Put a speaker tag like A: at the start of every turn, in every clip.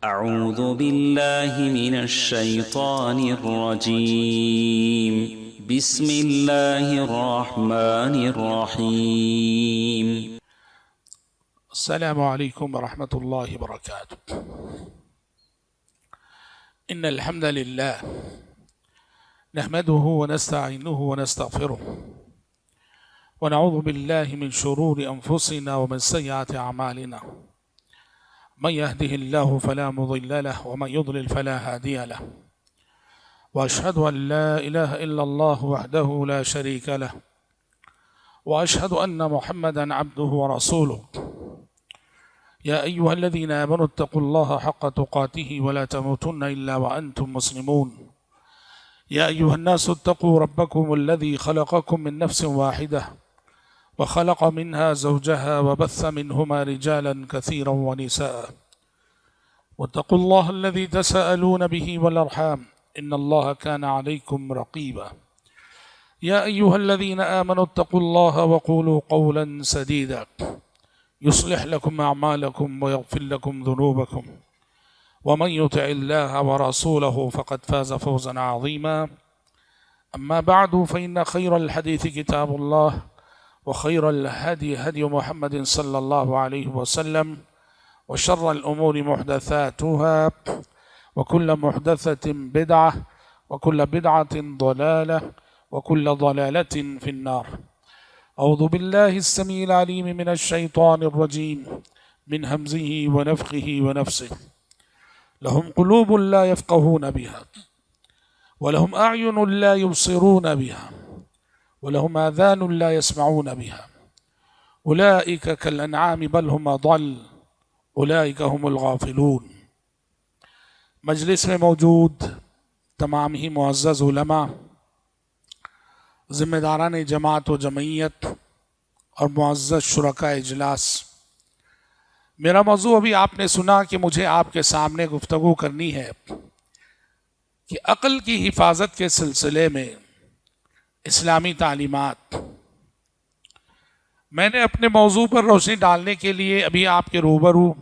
A: أعوذ بالله من الشيطان الرجيم بسم الله الرحمن الرحيم
B: السلام عليكم ورحمة الله وبركاته. إن الحمد لله نحمده ونستعينه ونستغفره ونعوذ بالله من شرور أنفسنا ومن سيئات أعمالنا. من يهده الله فلا مضل له ومن يضلل فلا هادي له. وأشهد أن لا إله إلا الله وحده لا شريك له وأشهد أن محمدا عبده ورسوله. يا أيها الذين آمنوا اتقوا الله حق تقاته ولا تموتن إلا وأنتم مسلمون. يا أيها الناس اتقوا ربكم الذي خلقكم من نفس واحدة وخلق منها زوجها وبث منهما رجالا كثيرا ونساء. واتقوا الله الذي تساءلون به والأرحام إن الله كان عليكم رقيبا. يا أيها الذين آمنوا اتقوا الله وقولوا قولا سديدا يصلح لكم أعمالكم ويغفر لكم ذنوبكم ومن يطع الله ورسوله فقد فاز فوزا عظيما. أما بعد فإن خير الحديث كتاب الله وخير الهدي هدي محمد صلى الله عليه وسلم وشر الأمور محدثاتها وكل محدثة بدعة وكل بدعة ضلالة وكل ضلالة في النار. أعوذ بالله السميع العليم من الشيطان الرجيم من همزه ونفخه ونفسه. لهم قلوب لا يفقهون بها ولهم أعين لا يبصرون بها ولهم آذان لا يسمعون بها أولئك كالأنعام بل هم أضل أولئك هم الغافلون. مجلس میں موجود تمام ہی معزز علماء، ذمہ داران جماعت و جمعیت اور معزز شرکاء اجلاس، میرا موضوع ابھی آپ نے سنا کہ مجھے آپ کے سامنے گفتگو کرنی ہے کہ عقل کی حفاظت کے سلسلے میں اسلامی تعلیمات. میں نے اپنے موضوع پر روشنی ڈالنے کے لیے ابھی آپ کے روبرو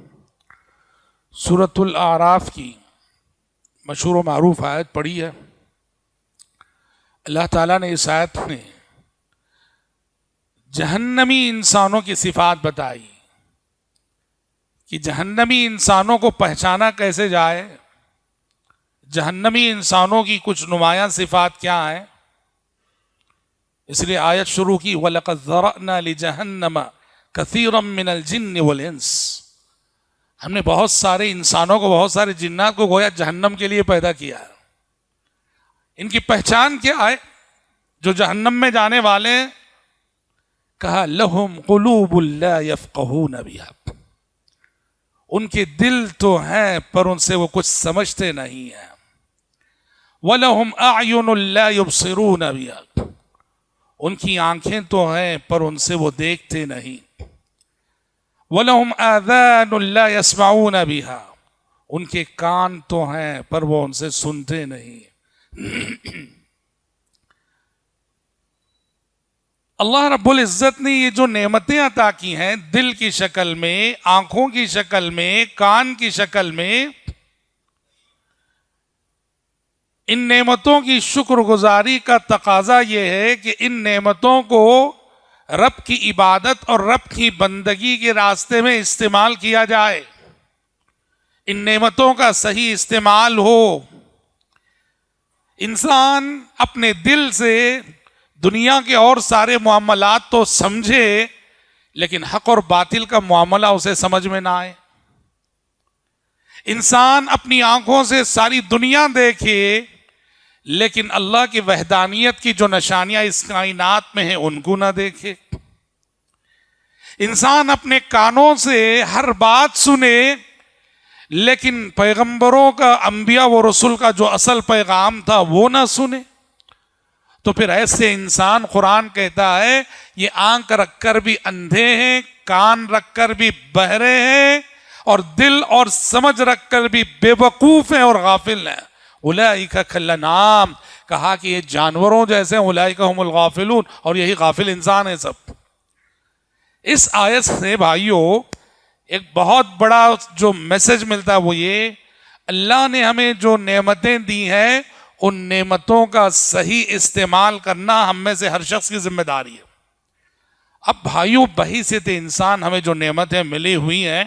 B: سورۃ الاعراف کی مشہور و معروف آیت پڑھی ہے. اللہ تعالیٰ نے اس آیت میں جہنمی انسانوں کی صفات بتائی کہ جہنمی انسانوں کو پہچانا کیسے جائے، جہنمی انسانوں کی کچھ نمایاں صفات کیا ہیں. اس لیے آیت شروع کی وَلَقَدْ ذَرَأْنَا لِجَهَنَّمَ كَثِيرًا مِّنَ الْجِنِّ وَالْإِنسِ. ہم نے بہت سارے انسانوں کو، بہت سارے جنات کو گویا جہنم کے لیے پیدا کیا ہے. ان کی پہچان کیا ہے جو جہنم میں جانے والے؟ کہا لَهُمْ قُلُوبٌ لَا يَفْقَهُونَ بِهَا. ان کے دل تو ہیں پر ان سے وہ کچھ سمجھتے نہیں ہیں. وَلَهُمْ أَعْيُنٌ لَا يُبْصِرُونَ بِهَا. ان کی آنکھیں تو ہیں پر ان سے وہ دیکھتے نہیں. وَلَهُمْ آذَانٌ لَا يَسْمَعُونَ بِهَا. ان کے کان تو ہیں پر وہ ان سے سنتے نہیں. اللہ رب العزت نے یہ جو نعمتیں عطا کی ہیں دل کی شکل میں، آنکھوں کی شکل میں، کان کی شکل میں، ان نعمتوں کی شکر گزاری کا تقاضا یہ ہے کہ ان نعمتوں کو رب کی عبادت اور رب کی بندگی کے راستے میں استعمال کیا جائے. ان نعمتوں کا صحیح استعمال ہو. انسان اپنے دل سے دنیا کے اور سارے معاملات تو سمجھے لیکن حق اور باطل کا معاملہ اسے سمجھ میں نہ آئے. انسان اپنی آنکھوں سے ساری دنیا دیکھے لیکن اللہ کی وحدانیت کی جو نشانیاں اس کائنات میں ہیں ان کو نہ دیکھے. انسان اپنے کانوں سے ہر بات سنے لیکن پیغمبروں کا، انبیاء و رسول کا جو اصل پیغام تھا وہ نہ سنے. تو پھر ایسے انسان، قرآن کہتا ہے یہ آنکھ رکھ کر بھی اندھے ہیں، کان رکھ کر بھی بہرے ہیں اور دل اور سمجھ رکھ کر بھی بے وقوف ہیں اور غافل ہیں. اولئک کالانعام. کہا کہ یہ جانوروں جیسے ہیں. اولئک هم الغافلون. اور یہی غافل انسان ہے سب. اس آیت سے بھائیوں ایک بہت بڑا جو میسج ملتا ہے وہ یہ اللہ نے ہمیں جو نعمتیں دی ہیں ان نعمتوں کا صحیح استعمال کرنا ہم میں سے ہر شخص کی ذمہ داری ہے۔ اب بھائیوں، بحیثیت انسان ہمیں جو نعمتیں ملی ہوئی ہیں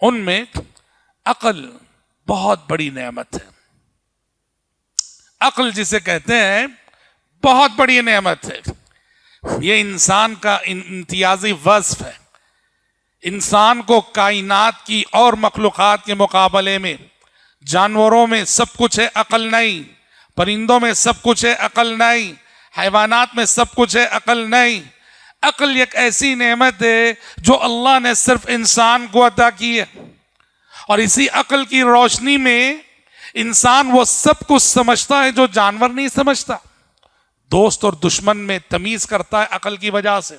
B: ان میں عقل بہت بڑی نعمت ہے۔ عقل جسے کہتے ہیں بہت بڑی نعمت ہے۔ یہ انسان کا امتیازی وصف ہے۔ انسان کو کائنات کی اور مخلوقات کے مقابلے میں، جانوروں میں سب کچھ ہے، عقل نہیں، پرندوں میں سب کچھ ہے، عقل نہیں، حیوانات میں سب کچھ ہے، عقل نہیں۔ عقل ایک ایسی نعمت ہے جو اللہ نے صرف انسان کو عطا کی ہے، اور اسی عقل کی روشنی میں انسان وہ سب کچھ سمجھتا ہے جو جانور نہیں سمجھتا۔ دوست اور دشمن میں تمیز کرتا ہے عقل کی وجہ سے،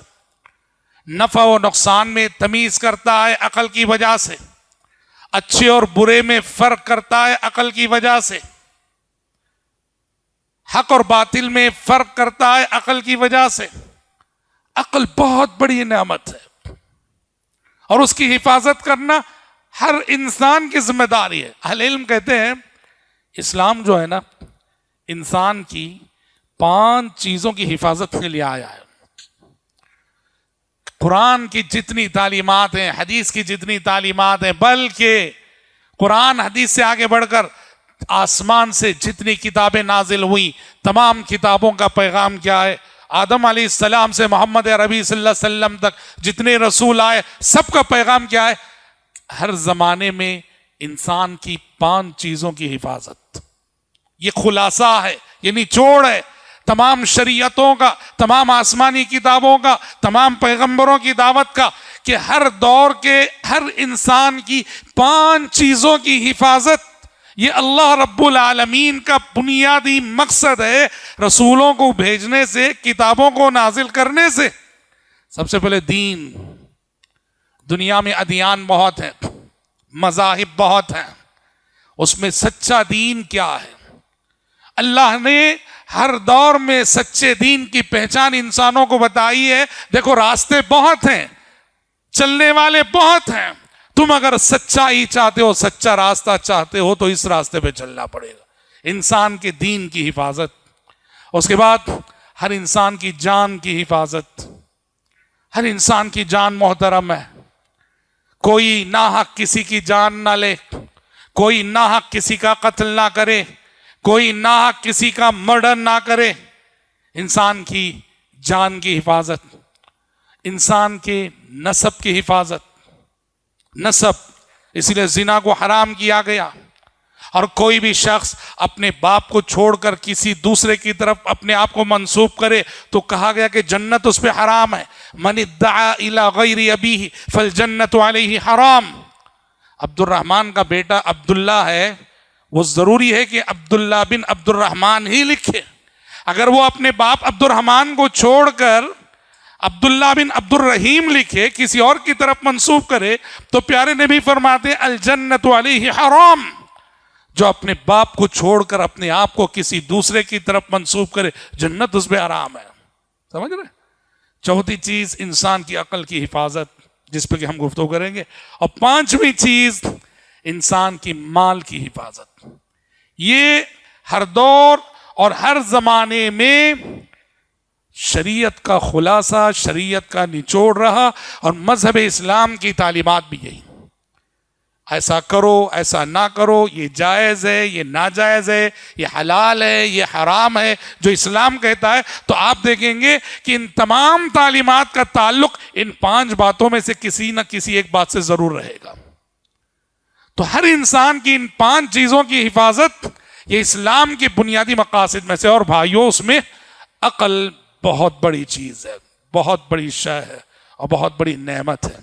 B: نفع و نقصان میں تمیز کرتا ہے عقل کی وجہ سے، اچھے اور برے میں فرق کرتا ہے عقل کی وجہ سے، حق اور باطل میں فرق کرتا ہے عقل کی وجہ سے۔ عقل بہت بڑی نعمت ہے اور اس کی حفاظت کرنا ہر انسان کی ذمہ داری ہے۔ اہل علم کہتے ہیں اسلام جو ہے نا، انسان کی 5 چیزوں کی حفاظت کے لیے آیا ہے۔ قرآن کی جتنی تعلیمات ہیں، حدیث کی جتنی تعلیمات ہیں، بلکہ قرآن حدیث سے آگے بڑھ کر آسمان سے جتنی کتابیں نازل ہوئی، تمام کتابوں کا پیغام کیا ہے؟ آدم علیہ السلام سے محمد عربی صلی اللہ علیہ وسلم تک جتنے رسول آئے، سب کا پیغام کیا ہے؟ ہر زمانے میں انسان کی 5 چیزوں کی حفاظت۔ یہ خلاصہ ہے، یہ نچوڑ ہے تمام شریعتوں کا، تمام آسمانی کتابوں کا، تمام پیغمبروں کی دعوت کا، کہ ہر دور کے ہر انسان کی 5 چیزوں کی حفاظت یہ اللہ رب العالمین کا بنیادی مقصد ہے رسولوں کو بھیجنے سے، کتابوں کو نازل کرنے سے۔ سب سے پہلے دین۔ دنیا میں ادیان بہت ہیں، مذاہب بہت ہیں، اس میں سچا دین کیا ہے؟ اللہ نے ہر دور میں سچے دین کی پہچان انسانوں کو بتائی ہے۔ دیکھو راستے بہت ہیں، چلنے والے بہت ہیں، تم اگر سچائی چاہتے ہو، سچا راستہ چاہتے ہو تو اس راستے پہ چلنا پڑے گا۔ انسان کے دین کی حفاظت، اس کے بعد ہر انسان کی جان کی حفاظت۔ ہر انسان کی جان محترم ہے، کوئی ناحق کسی کی جان نہ لے، کوئی ناحق کسی کا قتل نہ کرے، کوئی ناحق کسی کا مرڈر نہ کرے۔ انسان کی جان کی حفاظت، انسان کے نسب کی حفاظت۔ نسب، اس لیے زنا کو حرام کیا گیا، اور کوئی بھی شخص اپنے باپ کو چھوڑ کر کسی دوسرے کی طرف اپنے آپ کو منسوب کرے تو کہا گیا کہ جنت اس پہ حرام ہے۔ من ادعا الی غیر ابیہ فالجنت علیہ حرام۔ عبد الرحمن کا بیٹا عبداللہ ہے، وہ ضروری ہے کہ عبداللہ بن عبد الرحمن ہی لکھے۔ اگر وہ اپنے باپ عبد الرحمن کو چھوڑ کر عبداللہ بن عبد الرحیم لکھے، کسی اور کی طرف منسوب کرے، تو پیارے نبی فرماتے ہیں الجنت علیہ حرام۔ جو اپنے باپ کو چھوڑ کر اپنے آپ کو کسی دوسرے کی طرف منسوب کرے، جنت اس پہ حرام ہے۔ سمجھ رہے؟ چوتھی چیز انسان کی عقل کی حفاظت، جس پہ کہ ہم گفتگو کریں گے، اور 5ویں چیز انسان کی مال کی حفاظت۔ یہ ہر دور اور ہر زمانے میں شریعت کا خلاصہ، شریعت کا نچوڑ رہا، اور مذہب اسلام کی تعلیمات بھی یہی۔ ایسا کرو، ایسا نہ کرو، یہ جائز ہے، یہ ناجائز ہے، یہ حلال ہے، یہ حرام ہے، جو اسلام کہتا ہے۔ تو آپ دیکھیں گے کہ ان تمام تعلیمات کا تعلق ان 5 باتوں میں سے کسی نہ کسی ایک بات سے ضرور رہے گا۔ تو ہر انسان کی ان 5 چیزوں کی حفاظت یہ اسلام کے بنیادی مقاصد میں سے، اور بھائیوں اس میں عقل بہت بڑی چیز ہے، بہت بڑی شے ہے، اور بہت بڑی نعمت ہے۔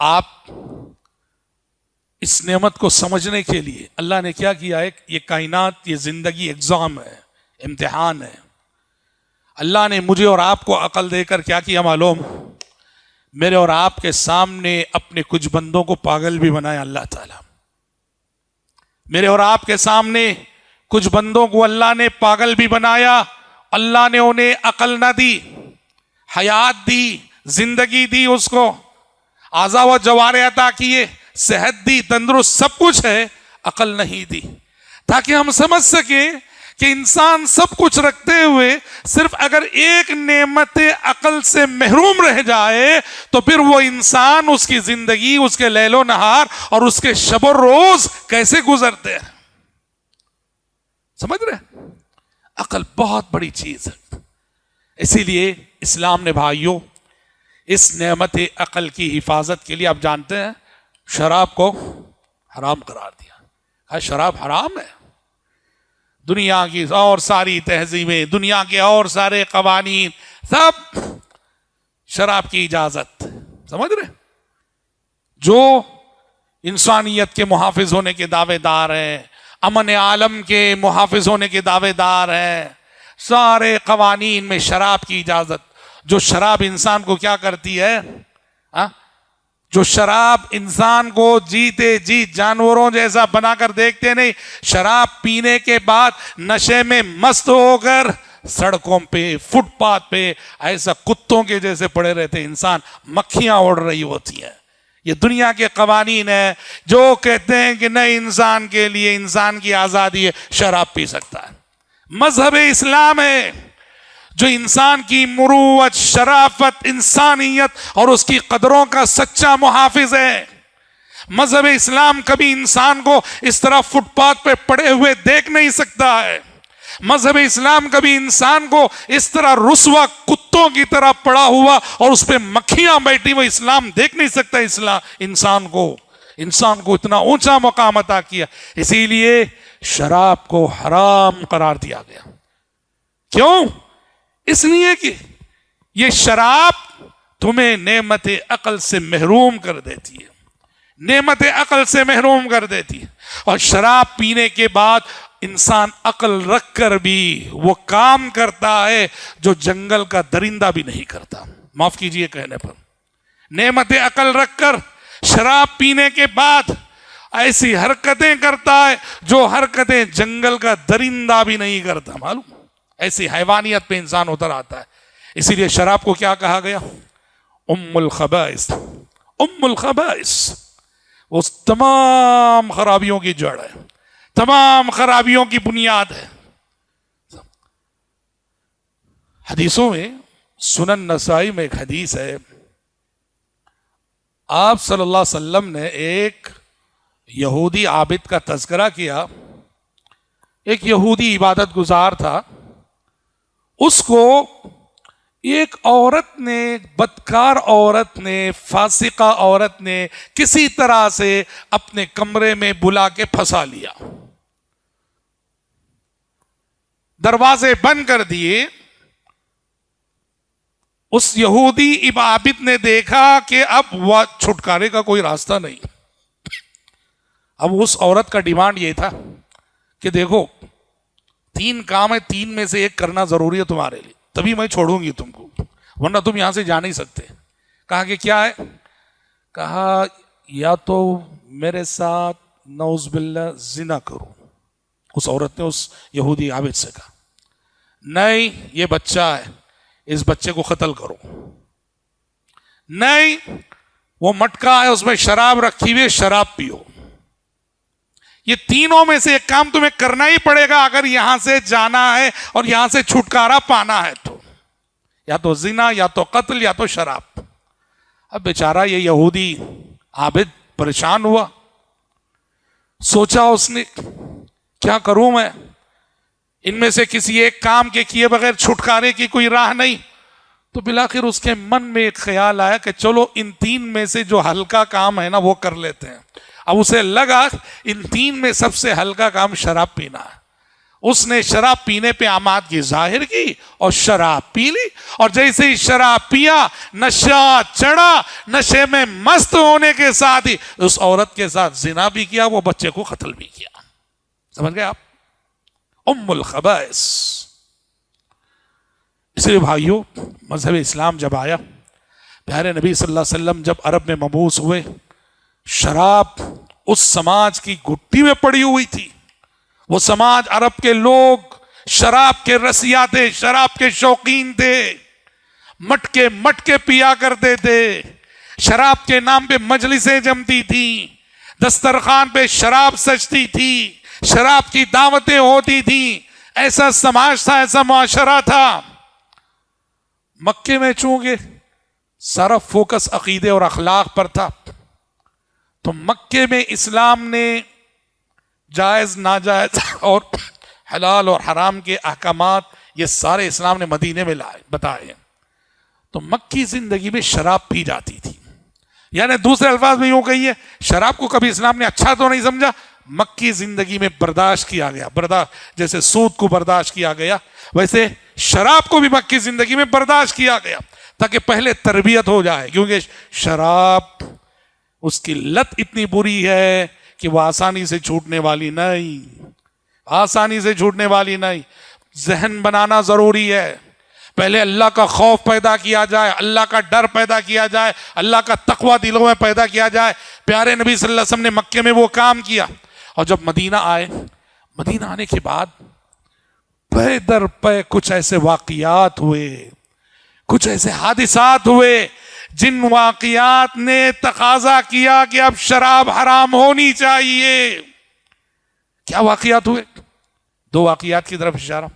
B: آپ اس نعمت کو سمجھنے کے لیے اللہ نے کیا کیا ہے؟ یہ کائنات، یہ زندگی ایگزام ہے، امتحان ہے۔ اللہ نے مجھے اور آپ کو عقل دے کر کیا کیا معلوم؟ میرے اور آپ کے سامنے اپنے کچھ بندوں کو پاگل بھی بنایا اللہ تعالیٰ۔ میرے اور آپ کے سامنے کچھ بندوں کو اللہ نے پاگل بھی بنایا۔ اللہ نے انہیں عقل نہ دی، حیات دی، زندگی دی، اس کو اعضاء و جوارح عطا کیے، صحت دی، تندرست سب کچھ ہے، عقل نہیں دی، تاکہ ہم سمجھ سکیں کہ انسان سب کچھ رکھتے ہوئے صرف اگر ایک نعمت عقل سے محروم رہ جائے تو پھر وہ انسان، اس کی زندگی، اس کے لیل و نہار اور اس کے شب و روز کیسے گزرتے ہیں. سمجھ رہے؟ عقل بہت بڑی چیز ہے. اسی لیے اسلام نے بھائیوں اس نعمت عقل کی حفاظت کے لیے، آپ جانتے ہیں، شراب کو حرام قرار دیا. کہا شراب حرام ہے. دنیا کی اور ساری تہذیبیں، دنیا کے اور سارے قوانین، سب شراب کی اجازت. سمجھ رہے؟ جو انسانیت کے محافظ ہونے کے دعوے دار ہیں، امن عالم کے محافظ ہونے کے دعوے دار ہیں، سارے قوانین میں شراب کی اجازت. جو شراب انسان کو کیا کرتی ہے، جو شراب انسان کو جیتے جی جانوروں جیسا بنا کر دیکھتے نہیں، شراب پینے کے بعد نشے میں مست ہو کر سڑکوں پہ، فٹ پاتھ پہ ایسا کتوں کے جیسے پڑے رہتے انسان، مکھیاں اڑ رہی ہوتی ہیں. یہ دنیا کے قوانین ہیں جو کہتے ہیں کہ نئے انسان کے لیے، انسان کی آزادی ہے، شراب پی سکتا ہے. مذہب اسلام ہے جو انسان کی مروت، شرافت، انسانیت اور اس کی قدروں کا سچا محافظ ہے. مذہب اسلام کبھی انسان کو اس طرح فٹ پاتھ پہ پڑے ہوئے دیکھ نہیں سکتا ہے. مذہب اسلام کبھی انسان کو اس طرح رسوا کتوں کی طرح پڑا ہوا اور اس پہ مکھیاں بیٹھی ہوئی اسلام دیکھ نہیں سکتا. اسلام انسان کو اتنا اونچا مقام عطا کیا. اسی لیے شراب کو حرام قرار دیا گیا. کیوں؟ اس لیے کہ یہ شراب تمہیں نعمت عقل سے محروم کر دیتی ہے، نعمت عقل سے محروم کر دیتی ہے. اور شراب پینے کے بعد انسان عقل رکھ کر بھی وہ کام کرتا ہے جو جنگل کا درندہ بھی نہیں کرتا. معاف کیجئے کہنے پر، نعمت عقل رکھ کر شراب پینے کے بعد ایسی حرکتیں کرتا ہے جو حرکتیں جنگل کا درندہ بھی نہیں کرتا. معلوم؟ ایسی حیوانیت پہ انسان اتر آتا ہے. اسی لیے شراب کو کیا کہا گیا؟ ام الخبائث. ام الخبائث وہ تمام خرابیوں کی جڑ ہے، تمام خرابیوں کی بنیاد ہے. حدیثوں میں، سنن نسائی میں ایک حدیث ہے، آپ صلی اللہ علیہ وسلم نے ایک یہودی عابد کا تذکرہ کیا. ایک یہودی عبادت گزار تھا، اس کو ایک عورت نے، بدکار عورت نے، فاسقہ عورت نے کسی طرح سے اپنے کمرے میں بلا کے پھنسا لیا. دروازے بند کر دیے. اس یہودی عابد نے دیکھا کہ اب وہ چھٹکارے کا کوئی راستہ نہیں. اب اس عورت کا ڈیمانڈ یہ تھا کہ دیکھو 3 کام ہے، 3 میں سے ایک کرنا ضروری ہے تمہارے لیے، تبھی میں چھوڑوں گی تم کو، ورنہ تم یہاں سے جا نہیں سکتے. کہا کہ کیا ہے؟ کہا یا تو میرے ساتھ نعوذ باللہ زنا کرو. اس عورت نے اس یہودی عابد سے کہا نہیں، یہ بچہ ہے، اس بچے کو قتل کرو. نہیں، وہ مٹکا ہے، اس میں شراب رکھی ہوئی ہے، شراب پیو. یہ تینوں میں سے ایک کام تمہیں کرنا ہی پڑے گا اگر یہاں سے جانا ہے اور یہاں سے چھٹکارا پانا ہے. تو یا تو زنا، یا تو قتل، یا تو شراب. اب بیچارہ یہ یہودی عابد پریشان ہوا. سوچا اس نے کیا کروں میں، ان میں سے کسی ایک کام کے کیے بغیر چھٹکارے کی کوئی راہ نہیں. تو بالآخر اس کے من میں ایک خیال آیا کہ چلو ان 3 میں سے جو ہلکا کام ہے نا وہ کر لیتے ہیں. اب اسے لگا ان 3 میں سب سے ہلکا کام شراب پینا ہے. اس نے شراب پینے پہ آمادگی ظاہر کی اور شراب پی لی. اور جیسے ہی شراب پیا، نشہ چڑھا. نشے میں مست ہونے کے ساتھ ہی اس عورت کے ساتھ زنا بھی کیا، وہ بچے کو قتل بھی کیا. سمجھ گئے آپ؟ ام الخبائث. اس لیے بھائیوں، مذہب اسلام جب آیا، پیارے نبی صلی اللہ علیہ وسلم جب عرب میں مبعوث ہوئے، شراب اس سماج کی گھٹی میں پڑی ہوئی تھی. وہ سماج، عرب کے لوگ شراب کے رسیا تھے، شراب کے شوقین تھے، مٹکے پیا کرتے تھے. شراب کے نام پہ مجلسیں جمتی تھیں، دسترخوان پہ شراب سجتی تھی، شراب کی دعوتیں ہوتی تھیں، ایسا سماج تھا، ایسا معاشرہ تھا۔ مکے میں چونکہ سارا فوکس عقیدے اور اخلاق پر تھا، تو مکے میں اسلام نے جائز ناجائز اور حلال اور حرام کے احکامات یہ سارے اسلام نے مدینے میں بتائے۔ تو مکی زندگی میں شراب پی جاتی تھی، یعنی دوسرے الفاظ میں یوں کہیے، شراب کو کبھی اسلام نے اچھا تو نہیں سمجھا، مکی زندگی میں برداشت کیا گیا۔ برداشت جیسے سود کو برداشت کیا گیا، ویسے شراب کو بھی مکی زندگی میں برداشت کیا گیا، تاکہ پہلے تربیت ہو جائے، کیونکہ شراب اس کی لت اتنی بری ہے کہ وہ آسانی سے چھوٹنے والی نہیں، آسانی سے چھوٹنے والی نہیں۔ ذہن بنانا ضروری ہے، پہلے اللہ کا خوف پیدا کیا جائے، اللہ کا ڈر پیدا کیا جائے، اللہ کا تقوی دلوں میں پیدا کیا جائے۔ پیارے نبی صلی اللہ علیہ وسلم نے مکے میں وہ کام کیا، اور جب مدینہ آئے، مدینہ آنے کے بعد پے در پے کچھ ایسے واقعات ہوئے، کچھ ایسے حادثات ہوئے جن واقعات نے تقاضا کیا کہ اب شراب حرام ہونی چاہیے۔ کیا واقعات ہوئے؟ دو واقعات کی طرف اشارہ۔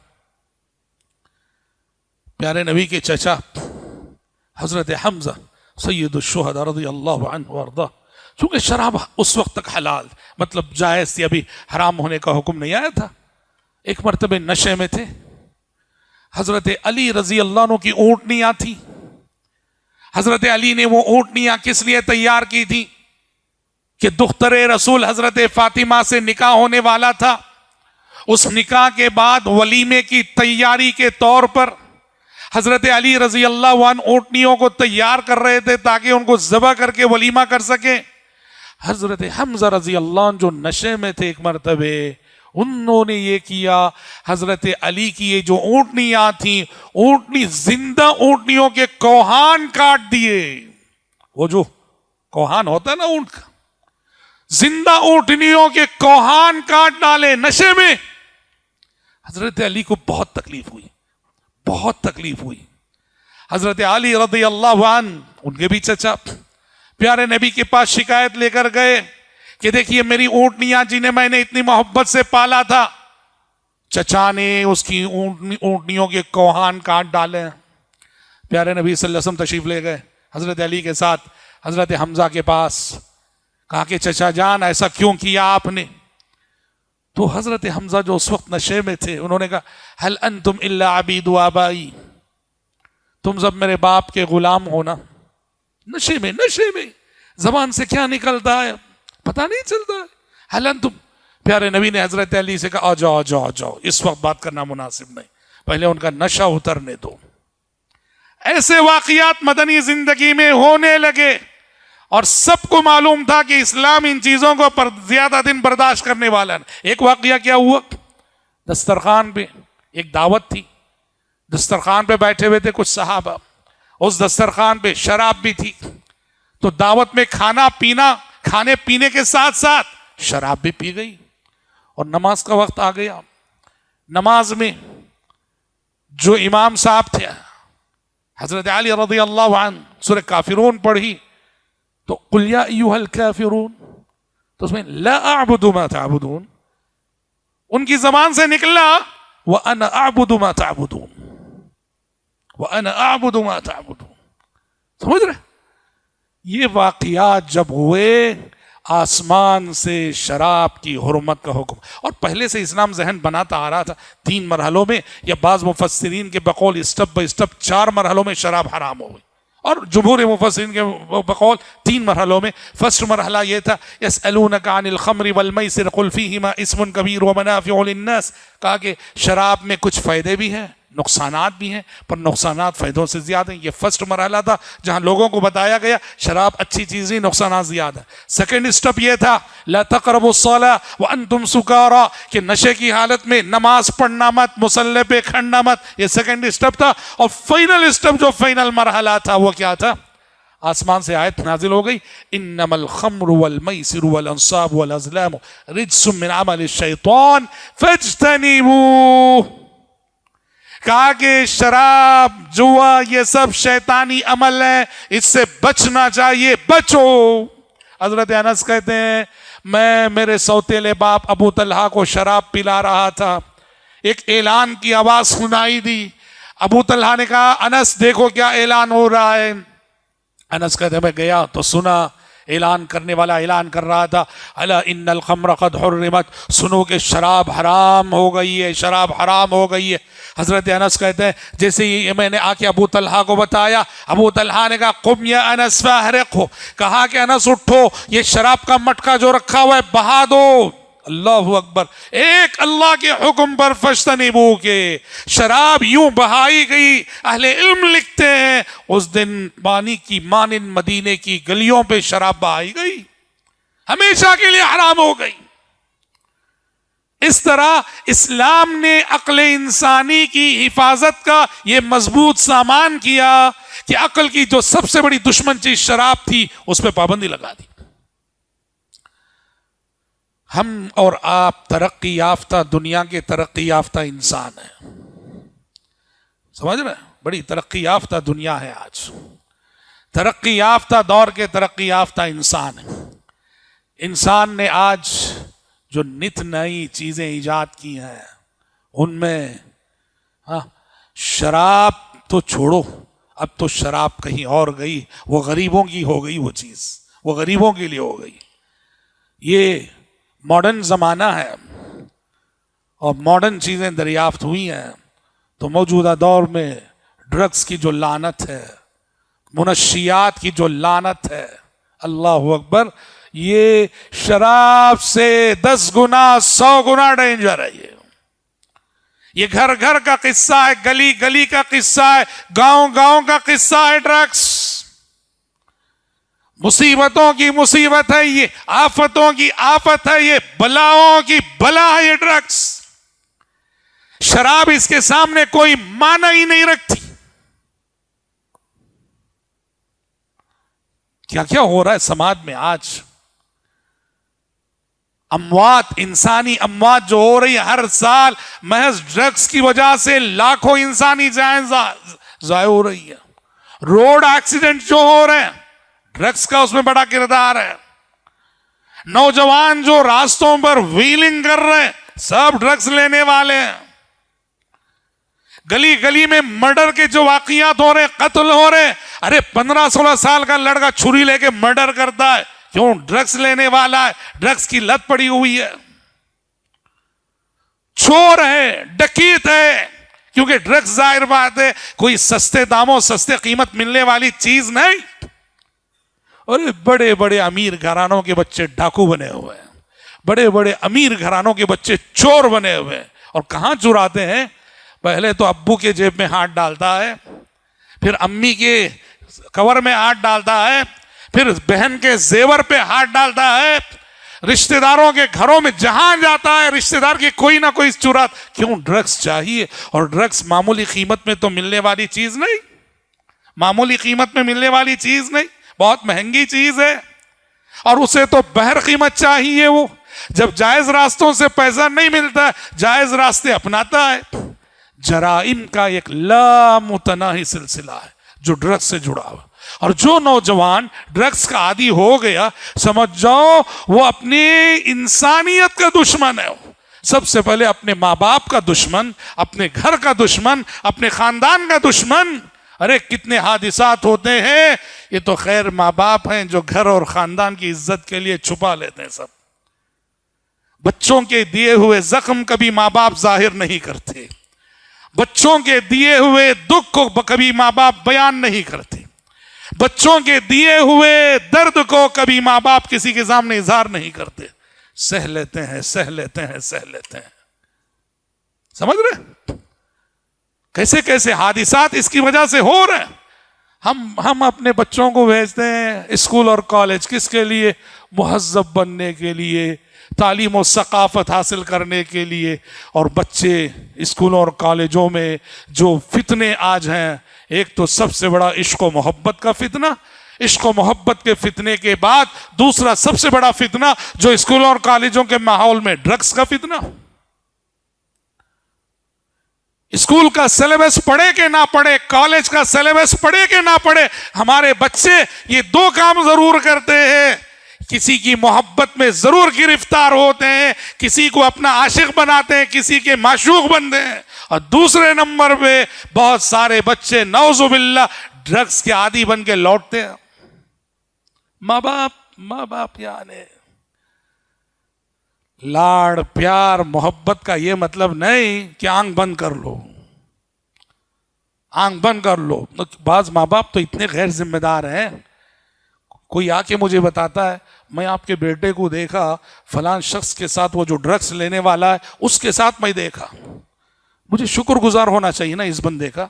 B: پیارے نبی کے چچا حضرت حمزہ سید الشہداء رضی اللہ عنہ وارضاہ، چونکہ شراب اس وقت تک حلال مطلب جائز تھی، ابھی حرام ہونے کا حکم نہیں آیا تھا، ایک مرتبہ نشے میں تھے۔ حضرت علی رضی اللہ عنہ کی اونٹنیاں تھیں، حضرت علی نے وہ اونٹنیاں کس لیے تیار کی تھی کہ دختر رسول حضرت فاطمہ سے نکاح ہونے والا تھا، اس نکاح کے بعد ولیمے کی تیاری کے طور پر حضرت علی رضی اللہ عنہ اونٹنیوں کو تیار کر رہے تھے تاکہ ان کو ذبح کر کے ولیمہ کر سکیں۔ حضرت حمزہ رضی اللہ عنہ جو نشے میں تھے ایک مرتبہ، انہوں نے یہ کیا، حضرت علی کی یہ جو اونٹنیاں تھیں، اونٹنی زندہ اونٹنیوں کے کوہان کاٹ دیے۔ وہ جو کوہان ہوتا ہے نا اونٹ کا، زندہ اونٹنیوں کے کوہان کاٹ ڈالے نشے میں۔ حضرت علی کو بہت تکلیف ہوئی، بہت تکلیف ہوئی۔ حضرت علی رضی اللہ عنہ، ان کے بھی چچا، پیارے نبی کے پاس شکایت لے کر گئے کہ دیکھیے میری اونٹنیاں جنہیں میں نے اتنی محبت سے پالا تھا، چچا نے اس کی اونٹنیوں کے کوہان کاٹ ڈالے۔ پیارے نبی صلی اللہ علیہ وسلم تشریف لے گئے حضرت علی کے ساتھ حضرت حمزہ کے پاس، کہا کہ چچا جان ایسا کیوں کیا آپ نے؟ تو حضرت حمزہ جو اس وقت نشے میں تھے، انہوں نے کہا هل انتم الا عبید آبائی، تم سب میرے باپ کے غلام ہونا۔ نشے میں زبان سے کیا نکلتا ہے پتہ نہیں چلتا ہے۔ هل انتم، پیارے نبی نے حضرت علی سے کہا آ جاؤ، اس وقت بات کرنا مناسب نہیں، پہلے ان کا نشہ اترنے دو۔ ایسے واقعات مدنی زندگی میں ہونے لگے، اور سب کو معلوم تھا کہ اسلام ان چیزوں کو زیادہ دن برداشت کرنے والا نہیں۔ ایک واقعہ کیا ہوا، دسترخوان پہ ایک دعوت تھی، دسترخوان پہ بیٹھے ہوئے تھے کچھ صحابہ، اس دسترخوان پہ شراب بھی تھی، تو دعوت میں کھانے پینے کے ساتھ ساتھ شراب بھی پی گئی، اور نماز کا وقت آ گیا۔ نماز میں جو امام صاحب تھے حضرت علی رضی اللہ عنہ، سورہ کافرون پڑھی، تو قل یا ایھا الکافرون، تو اس میں لا اعبد ما تعبدون، ان کی زبان سے نکلا وانا اعبد ما تعبدون، وانا اعبد ما تعبدون۔ سمجھ رہے؟ یہ واقعات جب ہوئے، آسمان سے شراب کی حرمت کا حکم، اور پہلے سے اسلام ذہن بناتا آ رہا تھا 3 مرحلوں میں، یا بعض مفسرین کے بقول اسٹپ بائی اسٹپ 4 مرحلوں میں شراب حرام ہو گئی، اور جمہور مفسرین کے بقول 3 مرحلوں میں۔ فرسٹ مرحلہ یہ تھا یسألونک عن الخمر والمیسر قل فیہما اسم کبیر ومنافع للناس، کہا کہ شراب میں کچھ فائدے بھی ہیں نقصانات بھی ہیں، پر نقصانات فائدوں سے زیادہ ہیں۔ یہ فرسٹ مرحلہ تھا جہاں لوگوں کو بتایا گیا شراب اچھی چیز نہیں، نقصانات زیادہ ہیں۔ سیکنڈ اسٹیپ یہ تھا لا تقربوا الصلاۃ وانتم سکارى، کہ نشے کی حالت میں نماز پڑھنا مت، مصلی پہ کھڑنا مت، یہ سیکنڈ اسٹیپ تھا۔ اور فائنل اسٹیپ جو فائنل مرحلہ تھا وہ کیا تھا؟ آسمان سے آیت نازل ہو گئی انما الخمر والمیسر والانصاب والازلام رجس من عمل الشیطان فاجتنبوه، کہا کہ شراب جوا یہ سب شیطانی عمل ہے، اس سے بچنا چاہیے، بچو۔ حضرت انس کہتے ہیں میں میرے سوتیلے باپ ابو طلحہ کو شراب پلا رہا تھا، ایک اعلان کی آواز سنائی دی. ابو طلحہ نے کہا انس دیکھو کیا اعلان ہو رہا ہے. انس کہتے میں گیا تو سنا اعلان کرنے والا اعلان کر رہا تھا الا ان الخمر قد حرمت، سنو کہ شراب حرام ہو گئی ہے، شراب حرام ہو گئی ہے. حضرت انس کہتے ہیں جیسے ہی میں نے آ کے ابو طلحہ کو بتایا، ابو طلحہ نے کہا قم یا انس فاحرقہ، کہا کہ انس اٹھو یہ شراب کا مٹکا جو رکھا ہوا ہے بہا دو. اللہ اکبر، ایک اللہ کے حکم پر فاجتنبوا کے شراب یوں بہائی گئی. اہل علم لکھتے ہیں اس دن پانی کی مانند مدینے کی گلیوں پہ شراب بہائی گئی، ہمیشہ کے لیے حرام ہو گئی. اس طرح اسلام نے عقل انسانی کی حفاظت کا یہ مضبوط سامان کیا کہ عقل کی جو سب سے بڑی دشمن چیز شراب تھی اس پہ پابندی لگا دی. ہم اور آپ ترقی یافتہ دنیا کے ترقی یافتہ انسان ہیں، سمجھ رہے ہیں؟ بڑی ترقی یافتہ دنیا ہے آج، ترقی یافتہ دور کے ترقی یافتہ انسان ہیں. انسان نے آج جو نت نئی چیزیں ایجاد کی ہیں ان میں شراب تو چھوڑو، اب تو شراب کہیں اور گئی، وہ غریبوں کی ہو گئی، وہ چیز وہ غریبوں کے لیے ہو گئی. یہ ماڈرن زمانہ ہے اور ماڈرن چیزیں دریافت ہوئی ہیں تو موجودہ دور میں ڈرگس کی جو لعنت ہے، منشیات کی جو لعنت ہے، اللہ اکبر، یہ شراب سے 10 گنا 100 گنا ڈینجر ہے. یہ گھر گھر کا قصہ ہے، گلی گلی کا قصہ ہے، گاؤں گاؤں کا قصہ ہے. ڈرگس مصیبتوں کی مصیبت ہے، یہ آفتوں کی آفت ہے، یہ بلاؤں کی بلا ہے یہ ڈرگس. شراب اس کے سامنے کوئی معنی ہی نہیں رکھتی. کیا کیا ہو رہا ہے سماج میں آج. اموات، انسانی اموات جو ہو رہی ہے ہر سال محض ڈرگس کی وجہ سے، لاکھوں انسانی جان ضائع ہو رہی ہے. روڈ ایکسیڈنٹ جو ہو رہے ہیں ڈرگس کا اس میں بڑا کردار ہے. نوجوان جو راستوں پر ویلنگ کر رہے ہیں سب ڈرگس لینے والے ہیں. گلی گلی میں مرڈر کے جو واقعات ہو رہے ہیں، قتل ہو رہے ہیں، ارے 15-16 سال کا لڑکا چھری لے کے مرڈر کرتا ہے، کیوں؟ ڈرگس لینے والا ہے، ڈرگس کی لت پڑی ہوئی ہے. چور ہے، ڈکیت ہے، کیونکہ ڈرگس ظاہر بات ہے کوئی سستے داموں سستے قیمت ملنے والی چیز نہیں. اور بڑے بڑے امیر گھرانوں کے بچے ڈاکو بنے ہوئے ہیں، بڑے بڑے امیر گھرانوں کے بچے چور بنے ہوئے ہیں. اور کہاں چراتے ہیں؟ پہلے تو ابو کے جیب میں ہاتھ ڈالتا ہے، پھر امی کے کور میں ہاتھ ڈالتا ہے، پھر بہن کے زیور پہ ہاتھ ڈالتا ہے، رشتہ داروں کے گھروں میں جہاں جاتا ہے رشتہ دار کی کوئی نہ کوئی چرات. کیوں؟ ڈرگس چاہیے. اور ڈرگس معمولی قیمت میں تو ملنے والی چیز نہیں، معمولی قیمت میں ملنے والی چیز نہیں، بہت مہنگی چیز ہے. اور اسے تو بہر قیمت چاہیے. وہ جب جائز راستوں سے پیسہ نہیں ملتا ہے جائز راستے اپناتا ہے. جرائم کا ایک لامتناہی سلسلہ ہے جو ڈرگس سے جڑا ہوا. اور جو نوجوان ڈرگس کا عادی ہو گیا سمجھ جاؤ وہ اپنی انسانیت کا دشمن ہے. سب سے پہلے اپنے ماں باپ کا دشمن، اپنے گھر کا دشمن، اپنے خاندان کا دشمن. ارے کتنے حادثات ہوتے ہیں، یہ تو خیر ماں باپ ہیں جو گھر اور خاندان کی عزت کے لیے چھپا لیتے ہیں. سب بچوں کے دیے ہوئے زخم کبھی ماں باپ ظاہر نہیں کرتے، بچوں کے دیے ہوئے دکھ کو کبھی ماں باپ بیان نہیں کرتے، بچوں کے دیے ہوئے درد کو کبھی ماں باپ کسی کے سامنے اظہار نہیں کرتے. سہ لیتے ہیں، سہ لیتے ہیں، سہ لیتے ہیں. سمجھ رہے کیسے کیسے حادثات اس کی وجہ سے ہو رہے ہیں. ہم اپنے بچوں کو بھیجتے ہیں اسکول اور کالج کس کے لیے؟ مہذب بننے کے لیے، تعلیم و ثقافت حاصل کرنے کے لیے. اور بچے اسکولوں اور کالجوں میں جو فتنے آج ہیں، ایک تو سب سے بڑا عشق و محبت کا فتنہ، عشق و محبت کے فتنے کے بعد دوسرا سب سے بڑا فتنہ جو اسکولوں اور کالجوں کے ماحول میں ڈرگس کا فتنہ. اسکول کا سلیبس پڑھے کہ نہ پڑھے، کالج کا سلیبس پڑھے کہ نہ پڑھے، ہمارے بچے یہ 2 کام ضرور کرتے ہیں. کسی کی محبت میں ضرور گرفتار ہوتے ہیں، کسی کو اپنا عاشق بناتے ہیں، کسی کے معشوق بنتے ہیں، اور دوسرے نمبر پہ بہت سارے بچے نعوذ باللہ ڈرگس کے عادی بن کے لوٹتے ہیں۔ ماں باپ یعنی لاڑ پیار محبت کا یہ مطلب نہیں کہ آنکھ بند کر لو، آنکھ بند کر لو۔ بعض ماں باپ تو اتنے غیر ذمہ دار ہیں، کوئی آ کے مجھے بتاتا ہے میں آپ کے بیٹے کو دیکھا فلان شخص کے ساتھ، وہ جو ڈرگس لینے والا ہے اس کے ساتھ میں دیکھا، مجھے شکر گزار ہونا چاہیے نا اس بندے کا،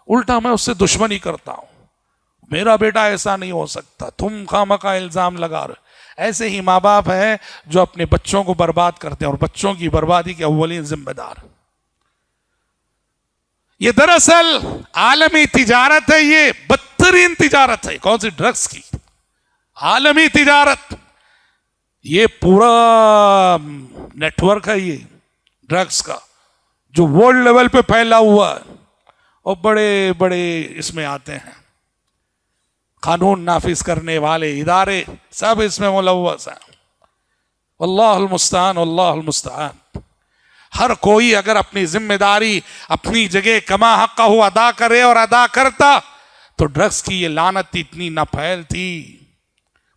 B: الٹا میں اس سے دشمنی کرتا ہوں، میرا بیٹا ایسا نہیں ہو سکتا، تم خامخواہ الزام لگا رہے۔ ایسے ہی ماں باپ ہیں جو اپنے بچوں کو برباد کرتے ہیں اور بچوں کی بربادی کے اولین ذمہ دار۔ یہ دراصل عالمی تجارت ہے، یہ بدترین تجارت ہے۔ کون سی؟ ڈرگس کی عالمی تجارت، یہ پورا نیٹ ورک ہے یہ ڈرگس کا جو ورلڈ لیول پہ پھیلا ہوا ہے، اور بڑے بڑے اس میں آتے ہیں قانون نافذ کرنے والے ادارے، سب اس میں ملوث ہیں۔ واللہ المستعان، واللہ المستعان۔ ہر کوئی اگر اپنی ذمہ داری اپنی جگہ کما حقہ ادا کرے اور ادا کرتا تو ڈرگس کی یہ لعنت اتنی نہ پھیلتی۔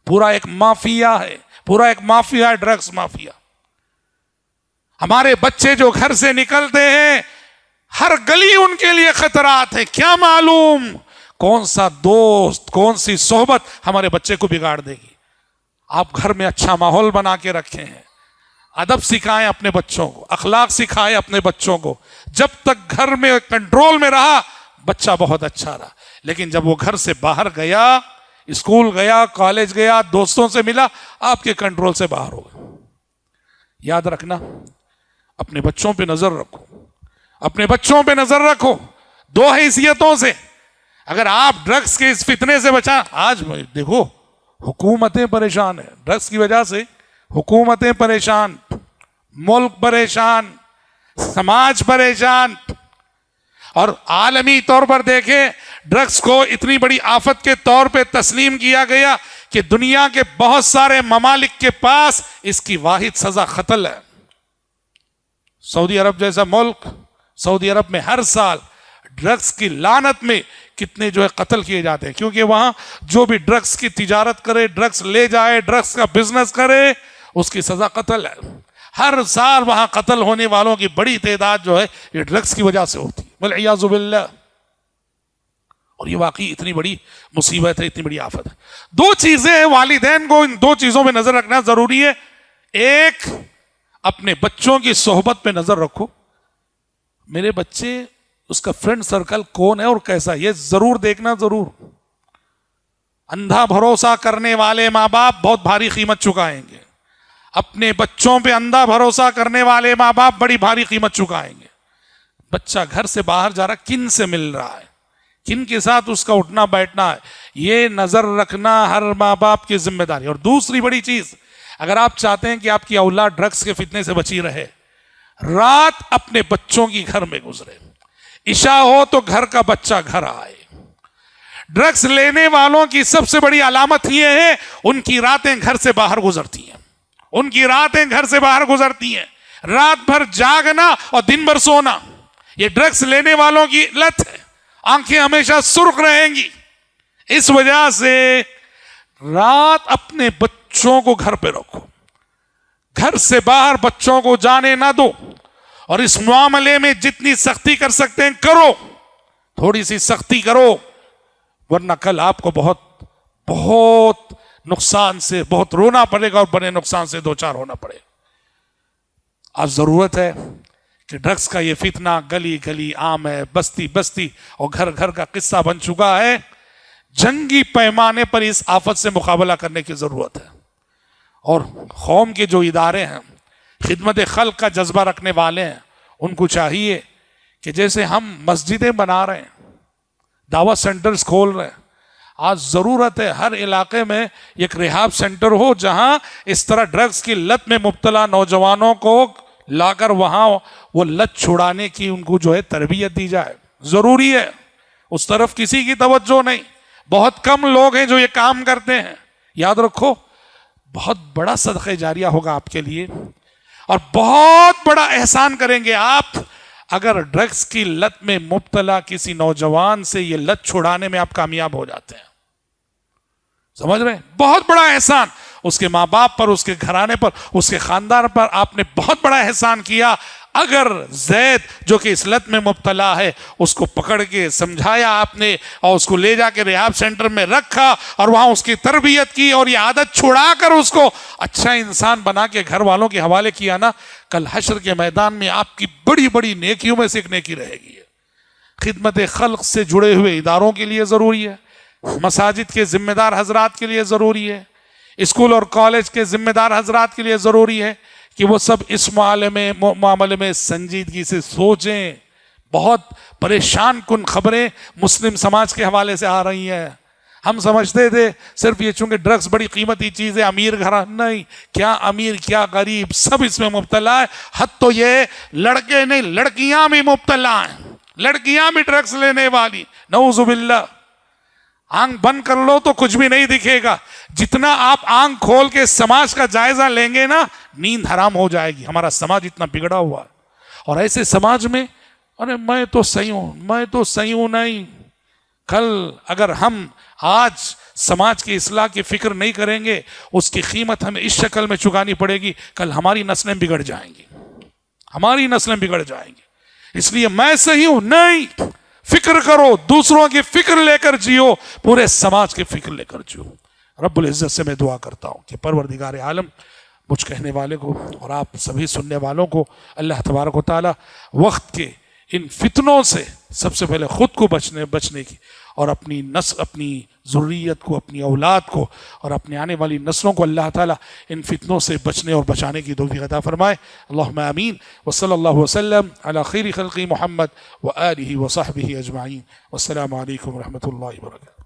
B: پورا ایک مافیا ہے، پورا ایک مافیا ہے، ڈرگس مافیا۔ ہمارے بچے جو گھر سے نکلتے ہیں ہر گلی ان کے لیے خطرات ہے، کیا معلوم کون سا دوست کون سی صحبت ہمارے بچے کو بگاڑ دے گی۔ آپ گھر میں اچھا ماحول بنا کے رکھے ہیں، ادب سکھائیں اپنے بچوں کو، اخلاق سکھائیں اپنے بچوں کو، جب تک گھر میں کنٹرول میں رہا بچہ بہت اچھا رہا، لیکن جب وہ گھر سے باہر گیا، اسکول گیا، کالج گیا، دوستوں سے ملا، آپ کے کنٹرول سے باہر ہو گیا۔ یاد رکھنا، اپنے بچوں پہ نظر رکھو، اپنے بچوں پہ نظر رکھو دو حیثیتوں سے۔ اگر آپ ڈرگس کے اس فتنے سے بچا، آج دیکھو حکومتیں پریشان ہیں ڈرگس کی وجہ سے، حکومتیں پریشان، ملک پریشان، سماج پریشان، اور عالمی طور پر دیکھیں ڈرگس کو اتنی بڑی آفت کے طور پہ تسلیم کیا گیا کہ دنیا کے بہت سارے ممالک کے پاس اس کی واحد سزا قتل ہے۔ سعودی عرب جیسا ملک، سعودی عرب میں ہر سال ڈرگس کی لعنت میں کتنے جو ہے قتل کیے جاتے ہیں، کیونکہ وہاں جو بھی ڈرگس کی تجارت کرے، ڈرگس لے جائے، ڈرگس کا بزنس کرے، اس کی سزا قتل ہے۔ ہر سال وہاں قتل ہونے والوں کی بڑی تعداد جو ہے یہ ڈرگس کی وجہ سے ہوتی ہے، والعیاذ باللہ۔ اور یہ واقعی اتنی بڑی مصیبت ہے، اتنی بڑی آفت ہے۔ دو چیزیں ہیں، والدین کو ان دو چیزوں پہ نظر رکھنا ضروری ہے۔ ایک، اپنے بچوں کی صحبت پہ نظر رکھو، میرے بچے اس کا فرینڈ سرکل کون ہے اور کیسا، یہ ضرور دیکھنا ضرور۔ اندھا بھروسہ کرنے والے ماں باپ بہت بھاری قیمت چکائیں گے، اپنے بچوں پہ اندھا بھروسہ کرنے والے ماں باپ بڑی بھاری قیمت چکائیں گے۔ بچہ گھر سے باہر جا رہا، کن سے مل رہا ہے، کن کے ساتھ اس کا اٹھنا بیٹھنا ہے، یہ نظر رکھنا ہر ماں باپ کی ذمہ داری۔ اور دوسری بڑی چیز، اگر آپ چاہتے ہیں کہ آپ کی اولاد ڈرگس کے فتنے سے بچی رہے، رات اپنے بچوں کی گھر میں گزرے، عشاء ہو تو گھر کا بچہ گھر آئے۔ ڈرگس لینے والوں کی سب سے بڑی علامت یہ ہے ان کی راتیں گھر سے باہر گزرتی ہیں، ان کی راتیں گھر سے باہر گزرتی ہیں، رات بھر جاگنا اور دن بھر سونا، یہ ڈرگس لینے والوں کی لت ہے۔ آنکھیں ہمیشہ سرخ رہیں گی، اس وجہ سے رات اپنے بچوں کو گھر پہ رکھو، گھر سے باہر بچوں کو جانے نہ دو، اور اس معاملے میں جتنی سختی کر سکتے ہیں کرو، تھوڑی سی سختی کرو، ورنہ کل آپ کو بہت بہت نقصان سے بہت رونا پڑے گا اور بڑے نقصان سے دوچار ہونا پڑے گا۔ آج ضرورت ہے کہ ڈرگس کا یہ فتنہ گلی گلی عام ہے، بستی بستی اور گھر گھر کا قصہ بن چکا ہے۔ جنگی پیمانے پر اس آفت سے مقابلہ کرنے کی ضرورت ہے، اور قوم کے جو ادارے ہیں، خدمت خلق کا جذبہ رکھنے والے ہیں، ان کو چاہیے کہ جیسے ہم مسجدیں بنا رہے ہیں، دعوت سینٹرز کھول رہے ہیں، آج ضرورت ہے ہر علاقے میں ایک ریہاب سینٹر ہو جہاں اس طرح ڈرگس کی لت میں مبتلا نوجوانوں کو لا کر وہاں وہ لت چھڑانے کی ان کو جو ہے تربیت دی جائے۔ ضروری ہے، اس طرف کسی کی توجہ نہیں، بہت کم لوگ ہیں جو یہ کام کرتے ہیں۔ یاد رکھو بہت بڑا صدقہ جاریہ ہوگا آپ کے لیے، اور بہت بڑا احسان کریں گے آپ اگر ڈرگز کی لت میں مبتلا کسی نوجوان سے یہ لت چھڑانے میں آپ کامیاب ہو جاتے ہیں. سمجھ رہے ہیں؟ بہت بڑا احسان اس کے ماں باپ پر، اس کے گھرانے پر، اس کے خاندان پر آپ نے بہت بڑا احسان کیا اگر زید جو کہ اس لت میں مبتلا ہے اس کو پکڑ کے سمجھایا آپ نے اور اس کو لے جا کے ریہاب سینٹر میں رکھا اور وہاں اس کی تربیت کی اور یہ عادت چھڑا کر اس کو اچھا انسان بنا کے گھر والوں کے حوالے کیا نا، کل حشر کے میدان میں آپ کی بڑی بڑی نیکیوں میں سے ایک نیکی رہے گی. خدمت خلق سے جڑے ہوئے اداروں کے لیے ضروری ہے، مساجد کے ذمہ دار حضرات کے لیے ضروری ہے، اسکول اور کالج کے ذمہ دار حضرات کے لیے ضروری ہے کہ وہ سب اس معاملے میں سنجیدگی سے سوچیں. بہت پریشان کن خبریں مسلم سماج کے حوالے سے آ رہی ہیں. ہم سمجھتے تھے صرف یہ چونکہ ڈرگز بڑی قیمتی چیز ہے، امیر گھر نہیں، کیا امیر کیا غریب سب اس میں مبتلا ہے. حد تو یہ لڑکے نہیں لڑکیاں بھی مبتلا ہیں، لڑکیاں بھی ڈرگز لینے والی. نعوذ باللہ. آنکھ بند کر لو تو کچھ بھی نہیں دکھے گا، جتنا آپ آنکھ کھول کے سماج کا جائزہ لیں گے نا نیند حرام ہو جائے گی. ہمارا سماج اتنا بگڑا ہوا ہے، اور ایسے سماج میں ارے میں تو صحیح ہوں، میں تو صحیح ہوں نہیں. کل اگر ہم آج سماج کی اصلاح کی فکر نہیں کریں گے اس کی قیمت ہمیں اس شکل میں چکانی پڑے گی. کل ہماری نسلیں بگڑ جائیں گی، ہماری نسلیں بگڑ جائیں گی. اس لیے میں صحیح ہوں نہیں، فکر کرو، دوسروں کی فکر لے کر جیو، پورے سماج کی فکر لے کر جیو. رب العزت سے میں دعا کرتا ہوں کہ پروردگار عالم مجھ کہنے والے کو اور آپ سبھی سننے والوں کو اللہ تبارک و تعالی وقت کے ان فتنوں سے سب سے پہلے خود کو بچنے کی اور اپنی نسل، اپنی ذریت کو، اپنی اولاد کو اور اپنے آنے والی نسلوں کو اللہ تعالیٰ ان فتنوں سے بچنے اور بچانے کی توفیق عطا فرمائے. اللہم آمین. وصلی اللہ وسلم علی خیر خلق محمد وآلہ وصحبہ اجمعین. والسلام علیکم ورحمۃ اللہ وبرکاتہ.